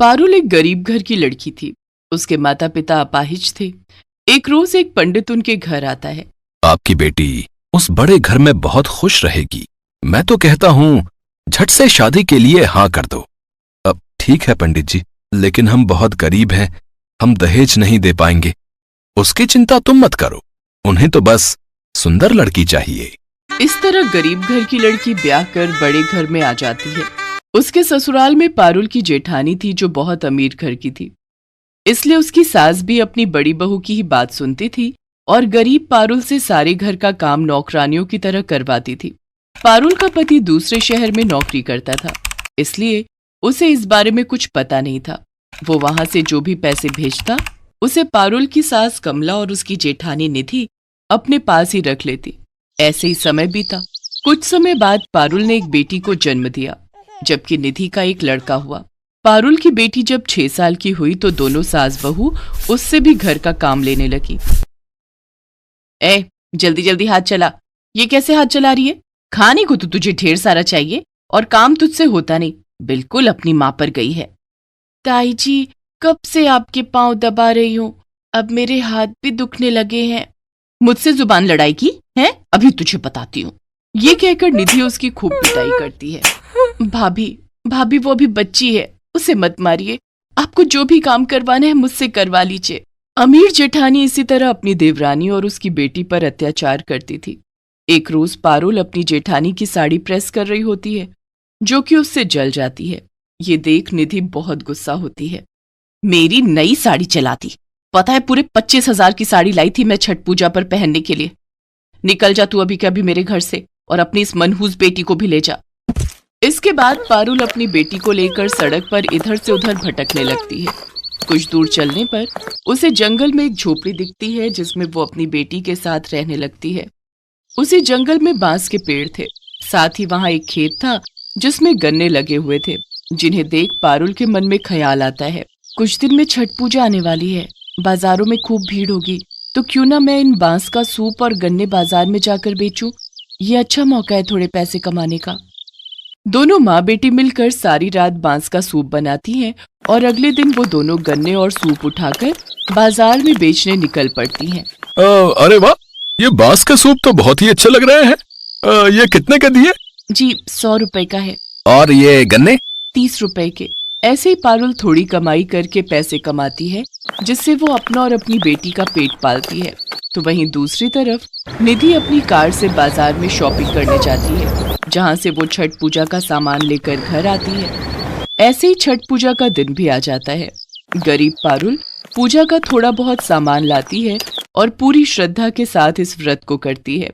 पारुल एक गरीब घर की लड़की थी। उसके माता पिता अपाहिज थे। एक रोज एक पंडित उनके घर आता है। आपकी बेटी उस बड़े घर में बहुत खुश रहेगी। मैं तो कहता हूँ झट से शादी के लिए हाँ कर दो। अब ठीक है पंडित जी, लेकिन हम बहुत गरीब हैं, हम दहेज नहीं दे पाएंगे। उसकी चिंता तुम मत करो, उन्हें तो बस सुंदर लड़की चाहिए। इस तरह गरीब घर की लड़की ब्याह कर बड़े घर में आ जाती है। उसके ससुराल में पारुल की जेठानी थी जो बहुत अमीर घर की थी, इसलिए उसकी सास भी अपनी बड़ी बहू की ही बात सुनती थी और गरीब पारुल से सारे घर का काम नौकरानियों की तरह करवाती थी। पारुल का पति दूसरे शहर में नौकरी करता था, इसलिए उसे इस बारे में कुछ पता नहीं था। वो वहां से जो भी पैसे भेजता उसे पारुल की सास कमला और उसकी जेठानी निधि अपने पास ही रख लेती। ऐसे ही समय बीता। कुछ समय बाद पारुल ने एक बेटी को जन्म दिया, जबकि निधि का एक लड़का हुआ। पारुल की बेटी जब 6 साल की हुई तो दोनों सास बहू उससे भी घर का काम लेने लगी। जल्दी जल्दी हाथ चला। ये कैसे हाथ चला रही है? खाने को तो तुझे ढेर सारा चाहिए और काम तुझसे होता नहीं, बिल्कुल अपनी माँ पर गई है। ताई जी, कब से आपके पांव दबा रही हूँ, अब मेरे हाथ भी दुखने लगे हैं। मुझसे जुबान लड़ाई की है? अभी तुझे बताती हूँ। ये कहकर निधि उसकी खूब पिटाई करती है। भाभी भाभी, वो अभी बच्ची है, उसे मत मारिए। आपको जो भी काम करवाना है मुझसे करवा लीजिए। अमीर जेठानी इसी तरह अपनी देवरानी और उसकी बेटी पर अत्याचार करती थी। एक रोज पारुल अपनी जेठानी की साड़ी प्रेस कर रही होती है, जो कि उससे जल जाती है। ये देख निधि बहुत गुस्सा होती है। मेरी नई साड़ी चलाती, पता है पूरे 25,000 की साड़ी लाई थी मैं छठ पूजा पर पहनने के लिए। निकल जा तू अभी के अभी मेरे घर से, और अपनी इस मनहूस बेटी को भी ले जा। इसके बाद पारुल अपनी बेटी को लेकर सड़क पर इधर से उधर भटकने लगती है। कुछ दूर चलने पर उसे जंगल में एक झोपड़ी दिखती है जिसमें वो अपनी बेटी के साथ रहने लगती है। उसी जंगल में बांस के पेड़ थे, साथ ही वहां एक खेत था जिसमें गन्ने लगे हुए थे, जिन्हें देख पारुल के मन में ख्याल आता है, कुछ दिन में छठ पूजा आने वाली है, बाजारों में खूब भीड़ होगी, तो क्यों ना मैं इन बांस का सूप और गन्ने बाजार में जाकर बेचूं। ये अच्छा मौका है थोड़े पैसे कमाने का। दोनों माँ बेटी मिलकर सारी रात बांस का सूप बनाती हैं और अगले दिन वो दोनों गन्ने और सूप उठाकर बाजार में बेचने निकल पड़ती हैं। अरे वाह, ये बांस का सूप तो बहुत ही अच्छा लग रहा है। ये कितने का दिए? जी 100 रुपए का है। और ये गन्ने? 30 रुपए के। ऐसे ही पारुल थोड़ी कमाई करके पैसे कमाती है, जिससे वो अपना और अपनी बेटी का पेट पालती है। तो वहीं दूसरी तरफ निधि अपनी कार से बाजार में शॉपिंग करने जाती है, जहां से वो छठ पूजा का सामान लेकर घर आती है। ऐसे ही छठ पूजा का दिन भी आ जाता है। गरीब पारुल पूजा का थोड़ा बहुत सामान लाती है और पूरी श्रद्धा के साथ इस व्रत को करती है।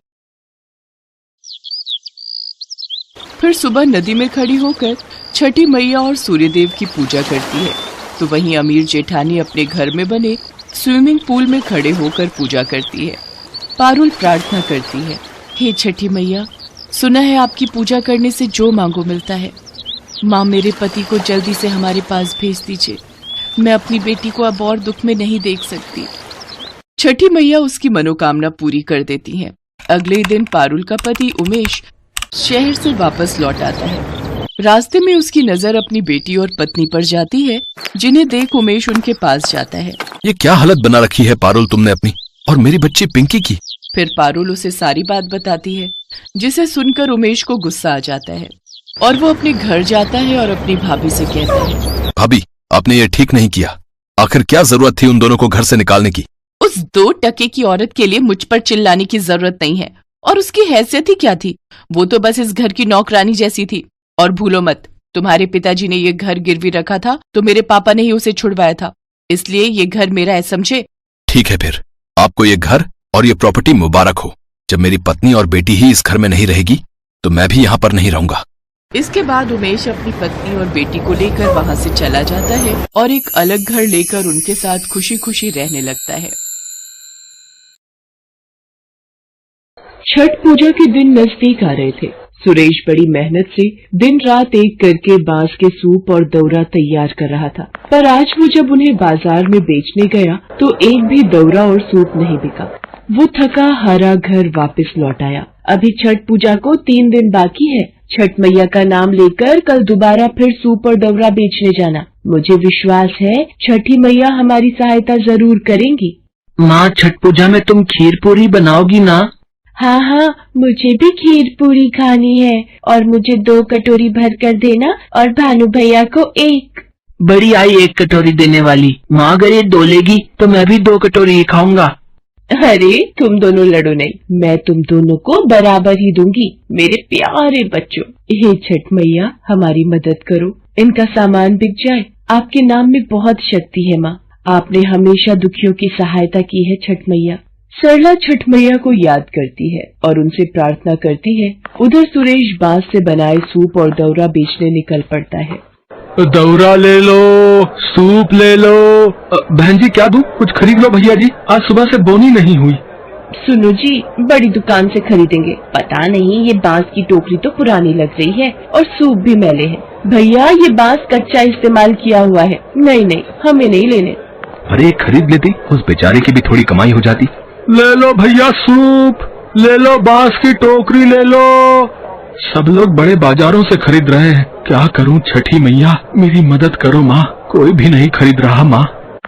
फिर सुबह नदी में खड़ी होकर छठी मैया और सूर्यदेव की पूजा करती है। तो वहीं अमीर जेठानी अपने घर में बने स्विमिंग पूल में खड़े होकर पूजा करती है। पारुल प्रार्थना करती है, हे छठी मैया, सुना है आपकी पूजा करने से जो मांगो मिलता है। माँ, मेरे पति को जल्दी से हमारे पास भेज दीजिए, मैं अपनी बेटी को अब और दुख में नहीं देख सकती। छठी मैया उसकी मनोकामना पूरी कर देती हैं। अगले दिन पारुल का पति उमेश शहर से वापस लौट आता है। रास्ते में उसकी नजर अपनी बेटी और पत्नी पर जाती है, जिन्हें देख उमेश उनके पास जाता है। ये क्या हालत बना रखी है पारुल तुमने अपनी और मेरी बच्ची पिंकी की? फिर पारुल उसे सारी बात बताती है, जिसे सुनकर उमेश को गुस्सा आ जाता है और वो अपने घर जाता है और अपनी भाभी से कहता है, भाभी, आपने ये ठीक नहीं किया। आखिर क्या जरूरत थी उन दोनों को घर से निकालने की? उस 2 टके की औरत के लिए मुझ पर चिल्लाने की जरूरत नहीं है। और उसकी हैसियत ही क्या थी? वो तो बस इस घर की नौकरानी जैसी थी। और भूलो मत, तुम्हारे पिताजी ने ये घर गिरवी रखा था तो मेरे पापा ने ही उसे छुड़वाया था, इसलिए ये घर मेरा है, समझे? ठीक है, फिर आपको ये घर और ये प्रॉपर्टी मुबारक हो। जब मेरी पत्नी और बेटी ही इस घर में नहीं रहेगी तो मैं भी यहाँ पर नहीं रहूंगा। इसके बाद उमेश अपनी पत्नी और बेटी को लेकर वहाँ से चला जाता है और एक अलग घर लेकर उनके साथ खुशी खुशी रहने लगता है। छठ पूजा के दिन नजदीक आ रहे थे। सुरेश बड़ी मेहनत से दिन रात एक करके बांस के सूप और दौरा तैयार कर रहा था, पर आज वो जब उन्हें बाजार में बेचने गया तो एक भी दौरा और सूप नहीं बिका। वो थका हारा घर वापस लौट आया। अभी छठ पूजा को 3 दिन बाकी है। छठ मैया का नाम लेकर कल दोबारा फिर सूप और दौरा बेचने जाना। मुझे विश्वास है छठी मैया हमारी सहायता जरूर करेंगी। माँ, छठ पूजा में तुम खीर पूरी बनाओगी ना? हाँ हाँ, मुझे भी खीर पूरी खानी है और मुझे 2 कटोरी भर कर देना और भानु भैया को 1। बड़ी आई 1 कटोरी देने वाली। माँ, अगर ये 2 लेगी तो मैं भी 2 कटोरी ही खाऊंगा। अरे तुम दोनों लड़ो नहीं, मैं तुम दोनों को बराबर ही दूंगी मेरे प्यारे बच्चों। हे छठ मैया हमारी मदद करो, इनका सामान बिक जाए। आपके नाम में बहुत शक्ति है माँ, आपने हमेशा दुखियों की सहायता की है छठ मैया। सरला छठ मैया को याद करती है और उनसे प्रार्थना करती है। उधर सुरेश बांस से बनाए सूप और दौरा बेचने निकल पड़ता है। दौरा ले लो, सूप ले लो। बहन जी क्या दूं? कुछ खरीद लो भैया जी, आज सुबह से बोनी नहीं हुई। सुनो जी, बड़ी दुकान से खरीदेंगे। पता नहीं ये बांस की टोकरी तो पुरानी लग रही है और सूप भी मैले हैं। भैया ये बांस कच्चा इस्तेमाल किया हुआ है। नहीं नहीं, हमें नहीं लेने। अरे खरीद लेती, उस बेचारे की भी थोड़ी कमाई हो जाती। ले लो भैया सूप, ले लो बांस की टोकरी ले लो। सब लोग बड़े बाजारों से खरीद रहे हैं, क्या करूं छठी मैया, मेरी मदद करो माँ, कोई भी नहीं खरीद रहा माँ।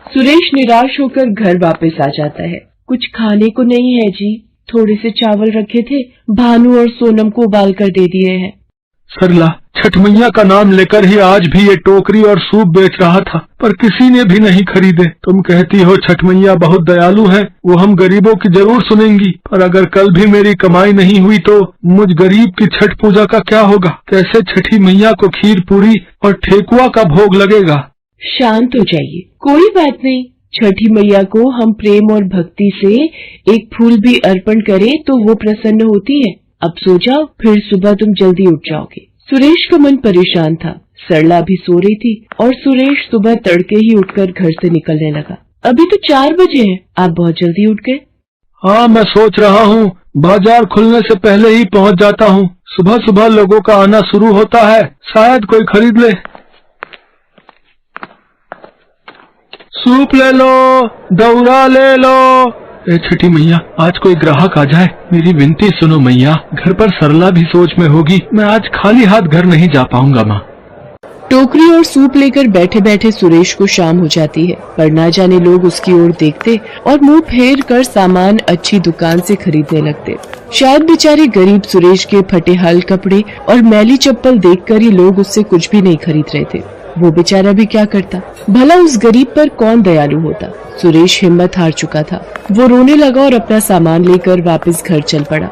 सुरेश निराश होकर घर वापस आ जाता है। कुछ खाने को नहीं है जी, थोड़े से चावल रखे थे, भानु और सोनम को उबाल कर दे दिए हैं। सरला, छठ मैया का नाम लेकर ही आज भी ये टोकरी और सूप बेच रहा था, पर किसी ने भी नहीं खरीदे। तुम कहती हो छठ मैया बहुत दयालु है, वो हम गरीबों की जरूर सुनेंगी, पर अगर कल भी मेरी कमाई नहीं हुई तो मुझ गरीब की छठ पूजा का क्या होगा? कैसे छठी मैया को खीर पूरी और ठेकुआ का भोग लगेगा? शांत हो जाइए, कोई बात नहीं। छठी मैया को हम प्रेम और भक्ति से एक फूल भी अर्पण करें तो वो प्रसन्न होती है। अब सो जाओ, फिर सुबह तुम जल्दी उठ जाओगे। सुरेश का मन परेशान था। सरला भी सो रही थी और सुरेश सुबह तड़के ही उठकर घर से निकलने लगा। अभी तो 4 बजे हैं, आप बहुत जल्दी उठ गए। हाँ, मैं सोच रहा हूँ बाजार खुलने से पहले ही पहुँच जाता हूँ। सुबह सुबह लोगों का आना शुरू होता है, शायद कोई खरीद ले। सूप ले लो, दौरा ले लो। ए छठी मैया, आज कोई ग्राहक आ जाए, मेरी विनती सुनो मैया। घर पर सरला भी सोच में होगी, मैं आज खाली हाथ घर नहीं जा पाऊंगा माँ। टोकरी और सूप लेकर बैठे बैठे सुरेश को शाम हो जाती है, पर ना जाने लोग उसकी ओर देखते और मुंह फेर कर सामान अच्छी दुकान से खरीदने लगते। शायद बेचारे गरीब सुरेश के फटे हाल कपड़े और मैली चप्पल देखकर ही लोग उससे कुछ भी नहीं खरीद रहे थे। वो बेचारा भी क्या करता, भला उस गरीब पर कौन दयालु होता। सुरेश हिम्मत हार चुका था। वो रोने लगा और अपना सामान लेकर वापस घर चल पड़ा।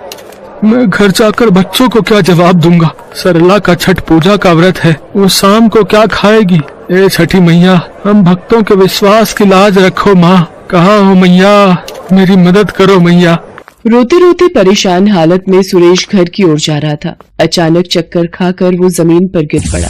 मैं घर जाकर बच्चों को क्या जवाब दूंगा? सरला का छठ पूजा का व्रत है, वो शाम को क्या खाएगी? ए छठी मैया, हम भक्तों के विश्वास की लाज रखो माँ। कहाँ हो मैया, मेरी मदद करो मैया। रोते रोते परेशान हालत में सुरेश घर की ओर जा रहा था। अचानक चक्कर खाकर वो जमीन पर गिर पड़ा।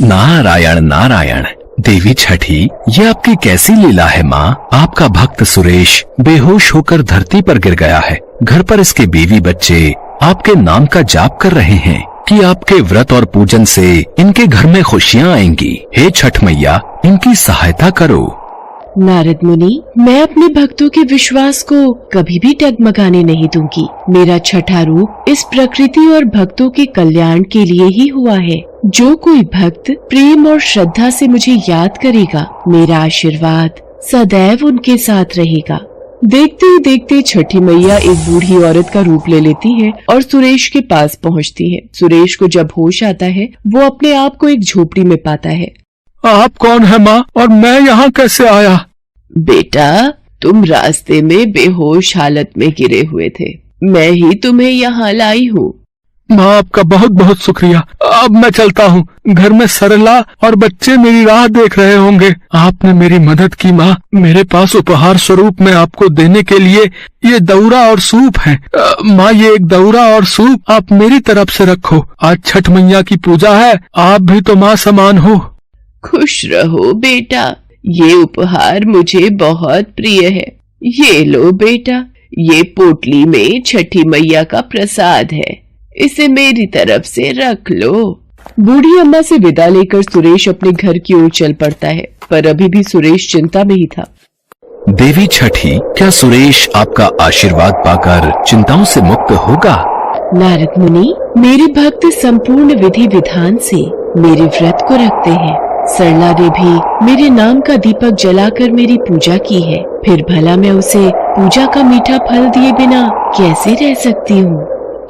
नारायण नारायण, देवी छठी, ये आपकी कैसी लीला है माँ? आपका भक्त सुरेश बेहोश होकर धरती पर गिर गया है। घर पर इसके बीवी बच्चे आपके नाम का जाप कर रहे हैं कि आपके व्रत और पूजन से इनके घर में खुशियाँ आएंगी। हे छठ मैया, इनकी सहायता करो। नारद मुनि, मैं अपने भक्तों के विश्वास को कभी भी डगमगाने नहीं दूंगी। मेरा छठा रूप इस प्रकृति और भक्तों के कल्याण के लिए ही हुआ है। जो कोई भक्त प्रेम और श्रद्धा से मुझे याद करेगा, मेरा आशीर्वाद सदैव उनके साथ रहेगा। देखते ही देखते छठी मैया एक बूढ़ी औरत का रूप ले लेती है और सुरेश के पास पहुंचती है। सुरेश को जब होश आता है, वो अपने आप को एक झोपड़ी में पाता है। आप कौन है माँ, और मैं यहाँ कैसे आया? बेटा, तुम रास्ते में बेहोश हालत में गिरे हुए थे, मैं ही तुम्हें यहाँ लाई हूँ। माँ, आपका बहुत बहुत शुक्रिया। अब मैं चलता हूँ, घर में सरला और बच्चे मेरी राह देख रहे होंगे। आपने मेरी मदद की माँ। मेरे पास उपहार स्वरूप में आपको देने के लिए ये दौरा और सूप है। माँ, ये एक दौरा और सूप आप मेरी तरफ से रखो। आज छठ मैया की पूजा है, आप भी तो माँ समान हो। खुश रहो बेटा, ये उपहार मुझे बहुत प्रिय है। ये लो बेटा, ये पोटली में छठी मैया का प्रसाद है, इसे मेरी तरफ से रख लो। बूढ़ी अम्मा से विदा लेकर सुरेश अपने घर की ओर चल पड़ता है, पर अभी भी सुरेश चिंता में ही था। देवी छठी, क्या सुरेश आपका आशीर्वाद पाकर चिंताओं से मुक्त होगा? नारद मुनि, मेरे भक्त संपूर्ण विधि विधान से मेरे व्रत को रखते हैं। सरला ने भी मेरे नाम का दीपक जलाकर मेरी पूजा की है, फिर भला मैं उसे पूजा का मीठा फल दिए बिना कैसे रह सकती हूँ।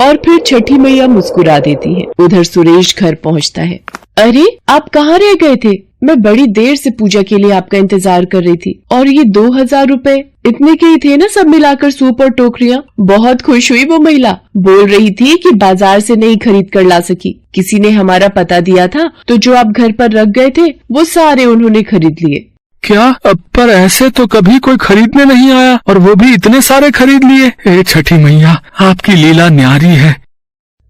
और फिर छठी मैया मुस्कुरा देती है। उधर सुरेश घर पहुँचता है। अरे, आप कहाँ रह गए थे? मैं बड़ी देर से पूजा के लिए आपका इंतजार कर रही थी। और ये 2000 रुपए इतने के ही थे ना, सब मिलाकर सूप और टोकरियाँ। बहुत खुश हुई वो महिला, बोल रही थी कि बाजार से नहीं खरीद कर ला सकी, किसी ने हमारा पता दिया था, तो जो आप घर पर रख गए थे वो सारे उन्होंने खरीद लिए। क्या? पर ऐसे तो कभी कोई खरीदने नहीं आया, और वो भी इतने सारे खरीद लिए। हे छठी मैया, आपकी लीला न्यारी है।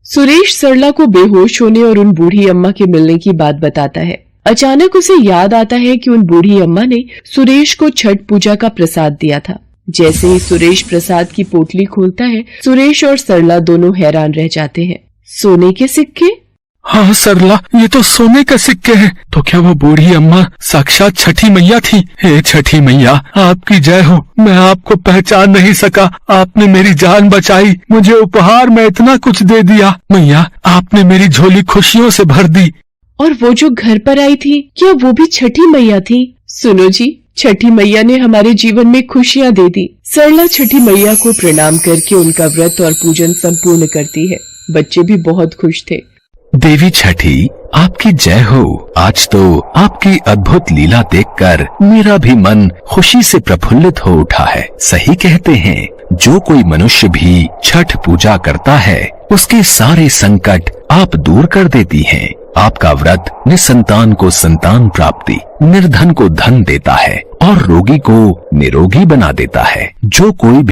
सुरेश सरला को बेहोश होने और उन बूढ़ी अम्मा के मिलने की बात बताता है। अचानक उसे याद आता है कि उन बूढ़ी अम्मा ने सुरेश को छठ पूजा का प्रसाद दिया था। जैसे ही सुरेश प्रसाद की पोटली खोलता है, सुरेश और सरला दोनों हैरान रह जाते हैं। सोने के सिक्के? हाँ सरला, ये तो सोने के सिक्के हैं। तो क्या वो बूढ़ी अम्मा साक्षात छठी मैया थी? हे छठी मैया, आपकी जय हो। मैं आपको पहचान नहीं सका, आपने मेरी जान बचाई, मुझे उपहार में इतना कुछ दे दिया। मैया, आपने मेरी झोली खुशियों से भर दी। और वो जो घर पर आई थी, क्या वो भी छठी मैया थी? सुनो जी, छठी मैया ने हमारे जीवन में खुशियाँ दे दी। सरला छठी मैया को प्रणाम करके उनका व्रत और पूजन संपूर्ण करती है। बच्चे भी बहुत खुश थे। देवी छठी, आपकी जय हो। आज तो आपकी अद्भुत लीला देखकर मेरा भी मन खुशी से प्रफुल्लित हो उठा है। सही कहते हैं, जो कोई मनुष्य भी छठ पूजा करता है, उसके सारे संकट आप दूर कर देती हैं। आपका व्रत निसंतान को संतान प्राप्ति, निर्धन को धन देता है और रोगी को निरोगी बना देता है। जो कोई